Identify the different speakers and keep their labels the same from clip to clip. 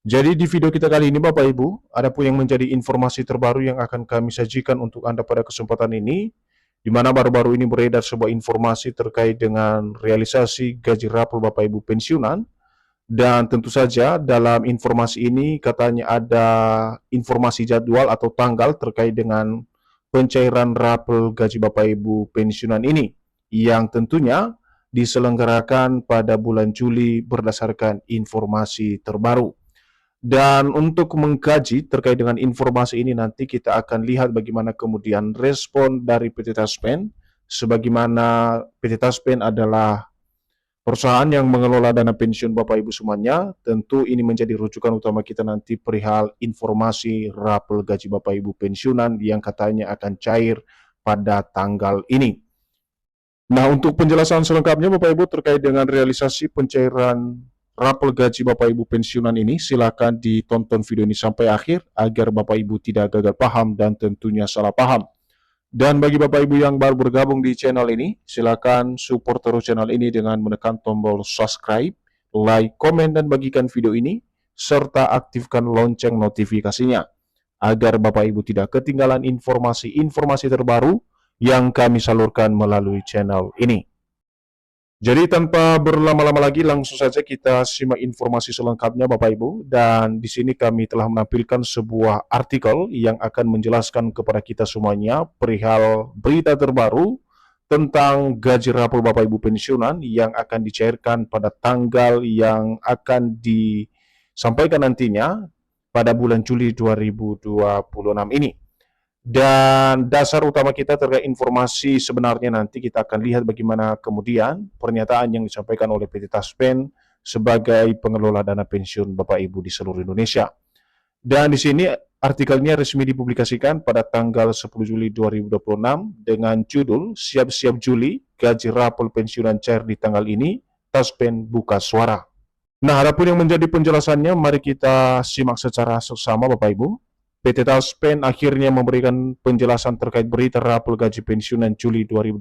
Speaker 1: Jadi di video kita kali ini Bapak Ibu, ada pun yang menjadi informasi terbaru yang akan kami sajikan untuk Anda pada kesempatan ini, di mana baru-baru ini beredar sebuah informasi terkait dengan realisasi gaji rapor Bapak Ibu pensiunan, dan tentu saja dalam informasi ini katanya ada informasi jadwal atau tanggal terkait dengan pencairan rapor gaji Bapak Ibu pensiunan ini, yang tentunya diselenggarakan pada bulan Juli berdasarkan informasi terbaru. Dan untuk mengkaji terkait dengan informasi ini nanti kita akan lihat bagaimana kemudian respon dari PT Taspen, sebagaimana PT Taspen adalah perusahaan yang mengelola dana pensiun Bapak Ibu semuanya, tentu ini menjadi rujukan utama kita nanti perihal informasi rapel gaji Bapak Ibu pensiunan yang katanya akan cair pada tanggal ini. Nah, untuk penjelasan selengkapnya Bapak Ibu terkait dengan realisasi pencairan rapel gaji Bapak Ibu pensiunan ini, silakan ditonton video ini sampai akhir agar Bapak Ibu tidak gagal paham dan tentunya salah paham. Dan bagi Bapak Ibu yang baru bergabung di channel ini, silakan support terus channel ini dengan menekan tombol subscribe, like, komen, dan bagikan video ini, serta aktifkan lonceng notifikasinya, agar Bapak Ibu tidak ketinggalan informasi-informasi terbaru yang kami salurkan melalui channel ini. Jadi tanpa berlama-lama lagi langsung saja kita simak informasi selengkapnya Bapak Ibu, dan di sini kami telah menampilkan sebuah artikel yang akan menjelaskan kepada kita semuanya perihal berita terbaru tentang gaji rapor Bapak Ibu pensiunan yang akan dicairkan pada tanggal yang akan disampaikan nantinya pada bulan Juli 2026 ini. Dan dasar utama kita terkait informasi sebenarnya nanti kita akan lihat bagaimana kemudian pernyataan yang disampaikan oleh PT Taspen sebagai pengelola dana pensiun Bapak Ibu di seluruh Indonesia. Dan di sini artikelnya resmi dipublikasikan pada tanggal 10 Juli 2026 dengan judul Siap-siap Juli, gaji rapor pensiunan cair di tanggal ini, Taspen buka suara. Nah, adapun yang menjadi penjelasannya, mari kita simak secara seksama Bapak Ibu. PT Taspen akhirnya memberikan penjelasan terkait berita rapor gaji pensiunan Juli 2026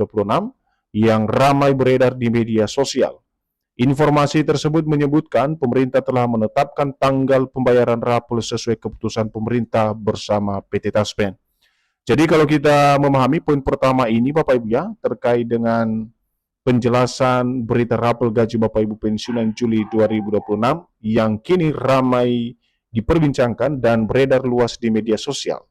Speaker 1: yang ramai beredar di media sosial. Informasi tersebut menyebutkan pemerintah telah menetapkan tanggal pembayaran rapor sesuai keputusan pemerintah bersama PT Taspen. Jadi kalau kita memahami poin pertama ini Bapak Ibu ya, terkait dengan penjelasan berita rapor gaji Bapak Ibu pensiunan Juli 2026 yang kini ramai diperbincangkan dan beredar luas di media sosial.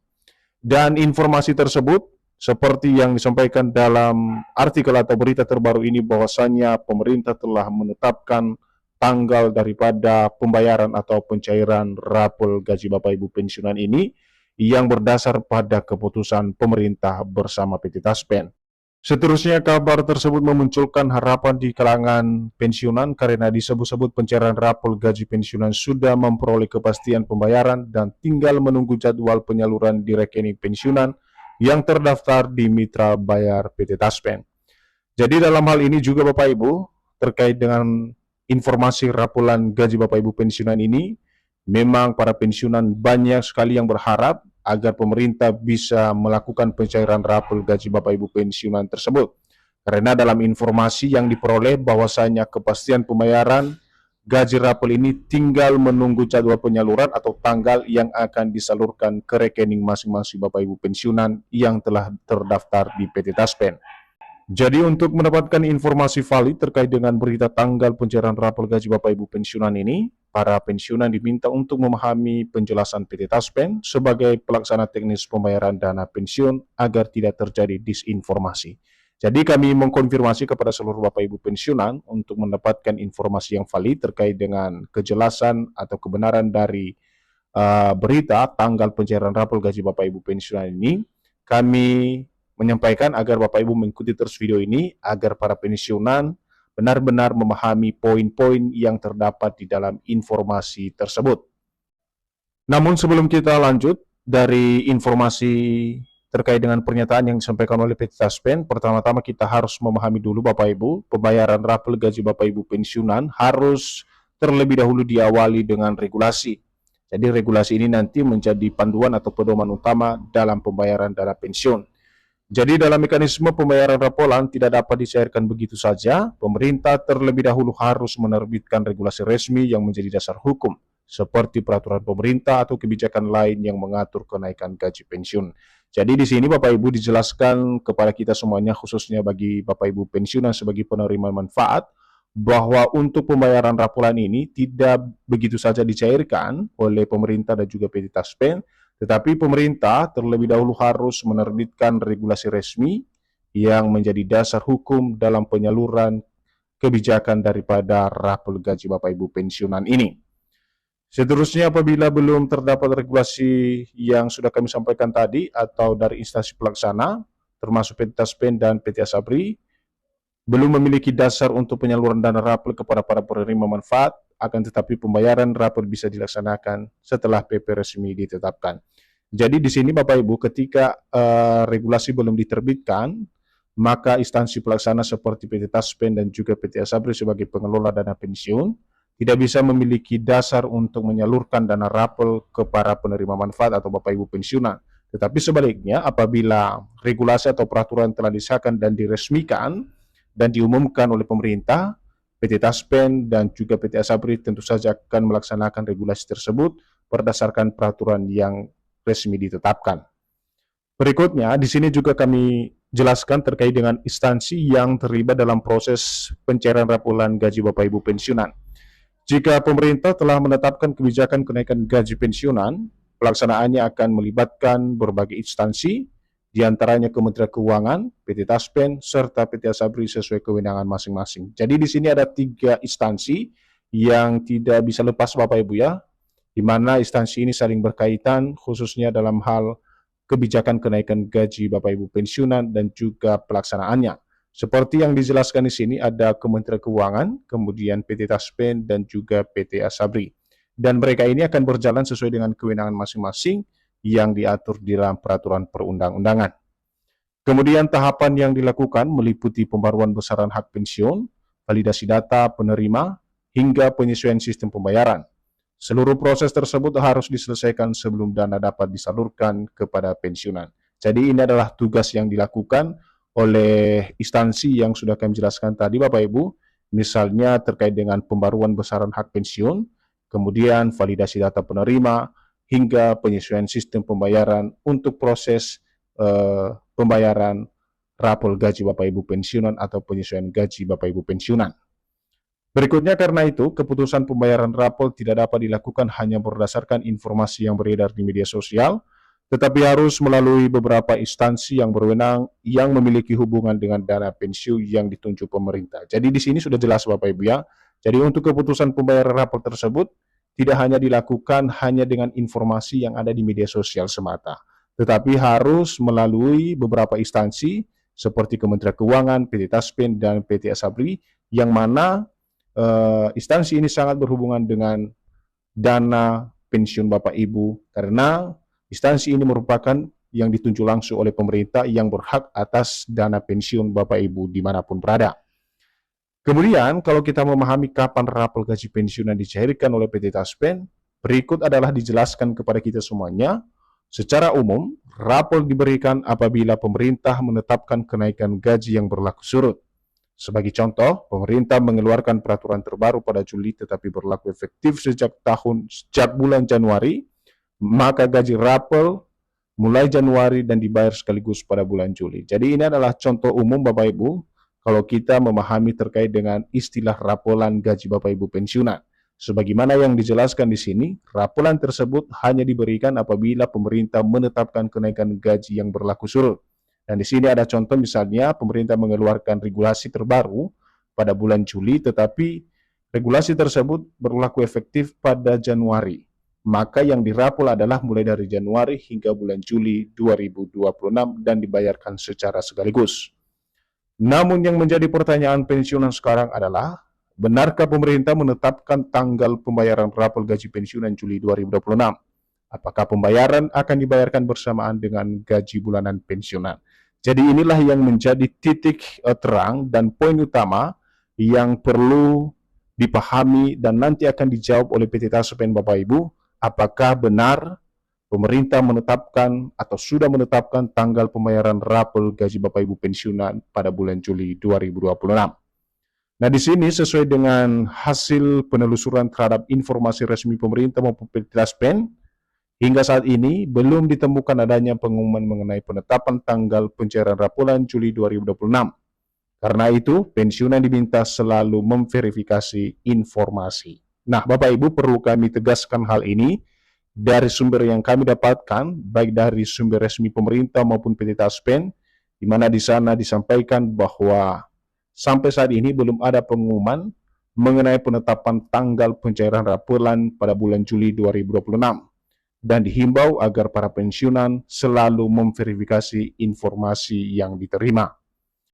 Speaker 1: Dan informasi tersebut seperti yang disampaikan dalam artikel atau berita terbaru ini bahwasannya pemerintah telah menetapkan tanggal daripada pembayaran atau pencairan rapor gaji Bapak Ibu pensiunan ini yang berdasar pada keputusan pemerintah bersama PT Taspen. Seterusnya, kabar tersebut memunculkan harapan di kalangan pensiunan karena disebut-sebut pencairan rapor gaji pensiunan sudah memperoleh kepastian pembayaran dan tinggal menunggu jadwal penyaluran di rekening pensiunan yang terdaftar di Mitra Bayar PT Taspen. Jadi dalam hal ini juga Bapak Ibu, terkait dengan informasi raporan gaji Bapak Ibu pensiunan ini, memang para pensiunan banyak sekali yang berharap agar pemerintah bisa melakukan pencairan rapor gaji Bapak Ibu pensiunan tersebut. Karena dalam informasi yang diperoleh bahwasanya kepastian pembayaran gaji rapor ini tinggal menunggu jadwal penyaluran atau tanggal yang akan disalurkan ke rekening masing-masing Bapak Ibu pensiunan yang telah terdaftar di PT Taspen. Jadi untuk mendapatkan informasi valid terkait dengan berita tanggal pencairan rapor gaji Bapak Ibu pensiunan ini, para pensiunan diminta untuk memahami penjelasan PT Taspen sebagai pelaksana teknis pembayaran dana pensiun agar tidak terjadi disinformasi. Jadi kami mengkonfirmasi kepada seluruh Bapak Ibu pensiunan untuk mendapatkan informasi yang valid terkait dengan kejelasan atau kebenaran dari berita tanggal pencairan rapor gaji Bapak Ibu pensiunan ini. Kami menyampaikan agar Bapak Ibu mengikuti terus video ini agar para pensiunan benar-benar memahami poin-poin yang terdapat di dalam informasi tersebut. Namun sebelum kita lanjut dari informasi terkait dengan pernyataan yang disampaikan oleh PT Taspen, pertama-tama kita harus memahami dulu Bapak Ibu, pembayaran rapor gaji Bapak Ibu pensiunan harus terlebih dahulu diawali dengan regulasi. Jadi regulasi ini nanti menjadi panduan atau pedoman utama dalam pembayaran dana pensiun. Jadi dalam mekanisme pembayaran raporan tidak dapat dicairkan begitu saja, pemerintah terlebih dahulu harus menerbitkan regulasi resmi yang menjadi dasar hukum, seperti peraturan pemerintah atau kebijakan lain yang mengatur kenaikan gaji pensiun. Jadi di sini Bapak Ibu dijelaskan kepada kita semuanya, khususnya bagi Bapak Ibu pensiunan sebagai penerima manfaat, bahwa untuk pembayaran raporan ini tidak begitu saja dicairkan oleh pemerintah dan juga PT Taspen, tetapi pemerintah terlebih dahulu harus menerbitkan regulasi resmi yang menjadi dasar hukum dalam penyaluran kebijakan daripada rapor gaji Bapak Ibu pensiunan ini. Seterusnya, apabila belum terdapat regulasi yang sudah kami sampaikan tadi atau dari instansi pelaksana, termasuk PT Taspen dan PT Asabri, belum memiliki dasar untuk penyaluran dana rapor kepada para penerima manfaat, akan tetapi pembayaran rapor bisa dilaksanakan setelah PP resmi ditetapkan. Jadi di sini Bapak Ibu, ketika regulasi belum diterbitkan, maka instansi pelaksana seperti PT Taspen dan juga PT Asabri sebagai pengelola dana pensiun tidak bisa memiliki dasar untuk menyalurkan dana rapor ke para penerima manfaat atau Bapak Ibu pensiunan. Tetapi sebaliknya, apabila regulasi atau peraturan telah disahkan dan diresmikan dan diumumkan oleh pemerintah, PT Taspen dan juga PT Asabri tentu saja akan melaksanakan regulasi tersebut berdasarkan peraturan yang resmi ditetapkan. Berikutnya, di sini juga kami jelaskan terkait dengan instansi yang terlibat dalam proses pencairan raporan gaji Bapak Ibu pensiunan. Jika pemerintah telah menetapkan kebijakan kenaikan gaji pensiunan, pelaksanaannya akan melibatkan berbagai instansi, diantaranya Kementerian Keuangan, PT Taspen, serta PT Asabri sesuai kewenangan masing-masing. Jadi di sini ada 3 instansi yang tidak bisa lepas Bapak Ibu ya, di mana instansi ini saling berkaitan khususnya dalam hal kebijakan kenaikan gaji Bapak Ibu pensiunan dan juga pelaksanaannya. Seperti yang dijelaskan di sini ada Kementerian Keuangan, kemudian PT Taspen dan juga PT Asabri. Dan mereka ini akan berjalan sesuai dengan kewenangan masing-masing yang diatur di dalam peraturan perundang-undangan. Kemudian tahapan yang dilakukan meliputi pembaruan besaran hak pensiun, validasi data penerima, hingga penyesuaian sistem pembayaran. Seluruh proses tersebut harus diselesaikan sebelum dana dapat disalurkan kepada pensiunan. Jadi ini adalah tugas yang dilakukan oleh instansi yang sudah kami jelaskan tadi Bapak Ibu, misalnya terkait dengan pembaruan besaran hak pensiun, kemudian validasi data penerima, hingga penyesuaian sistem pembayaran untuk proses pembayaran rapor gaji Bapak Ibu pensiunan atau penyesuaian gaji Bapak Ibu pensiunan. Berikutnya, karena itu, keputusan pembayaran rapor tidak dapat dilakukan hanya berdasarkan informasi yang beredar di media sosial, tetapi harus melalui beberapa instansi yang berwenang yang memiliki hubungan dengan dana pensiun yang ditunjuk pemerintah. Jadi di sini sudah jelas Bapak Ibu ya. Jadi untuk keputusan pembayaran rapor tersebut tidak hanya dilakukan hanya dengan informasi yang ada di media sosial semata, tetapi harus melalui beberapa instansi seperti Kementerian Keuangan, PT Taspen, dan PT Asabri, yang mana instansi ini sangat berhubungan dengan dana pensiun Bapak Ibu, karena instansi ini merupakan yang ditunjuk langsung oleh pemerintah yang berhak atas dana pensiun Bapak Ibu dimanapun berada. Kemudian, kalau kita memahami kapan rapor gaji pensiun yang dicairkan oleh PT Taspen, berikut adalah dijelaskan kepada kita semuanya. Secara umum, rapor diberikan apabila pemerintah menetapkan kenaikan gaji yang berlaku surut. Sebagai contoh, pemerintah mengeluarkan peraturan terbaru pada Juli tetapi berlaku efektif sejak bulan Januari, maka gaji rapor mulai Januari dan dibayar sekaligus pada bulan Juli. Jadi ini adalah contoh umum Bapak Ibu kalau kita memahami terkait dengan istilah raporan gaji Bapak Ibu pensiunan. Sebagaimana yang dijelaskan di sini, raporan tersebut hanya diberikan apabila pemerintah menetapkan kenaikan gaji yang berlaku surut. Dan di sini ada contoh misalnya pemerintah mengeluarkan regulasi terbaru pada bulan Juli, tetapi regulasi tersebut berlaku efektif pada Januari. Maka yang dirapor adalah mulai dari Januari hingga bulan Juli 2026 dan dibayarkan secara sekaligus. Namun yang menjadi pertanyaan pensiunan sekarang adalah, benarkah pemerintah menetapkan tanggal pembayaran rapor gaji pensiunan Juli 2026? Apakah pembayaran akan dibayarkan bersamaan dengan gaji bulanan pensiunan? Jadi inilah yang menjadi titik terang dan poin utama yang perlu dipahami dan nanti akan dijawab oleh PT Taspen Bapak Ibu, apakah benar pemerintah menetapkan atau sudah menetapkan tanggal pembayaran rapor gaji Bapak Ibu pensiunan pada bulan Juli 2026. Nah, di sini sesuai dengan hasil penelusuran terhadap informasi resmi pemerintah maupun PT Taspen, hingga saat ini belum ditemukan adanya pengumuman mengenai penetapan tanggal pencairan raporan Juli 2026. Karena itu, pensiunan diminta selalu memverifikasi informasi. Nah, Bapak Ibu, perlu kami tegaskan hal ini dari sumber yang kami dapatkan, baik dari sumber resmi pemerintah maupun PT Taspen, di mana di sana disampaikan bahwa sampai saat ini belum ada pengumuman mengenai penetapan tanggal pencairan raporan pada bulan Juli 2026 dan dihimbau agar para pensiunan selalu memverifikasi informasi yang diterima.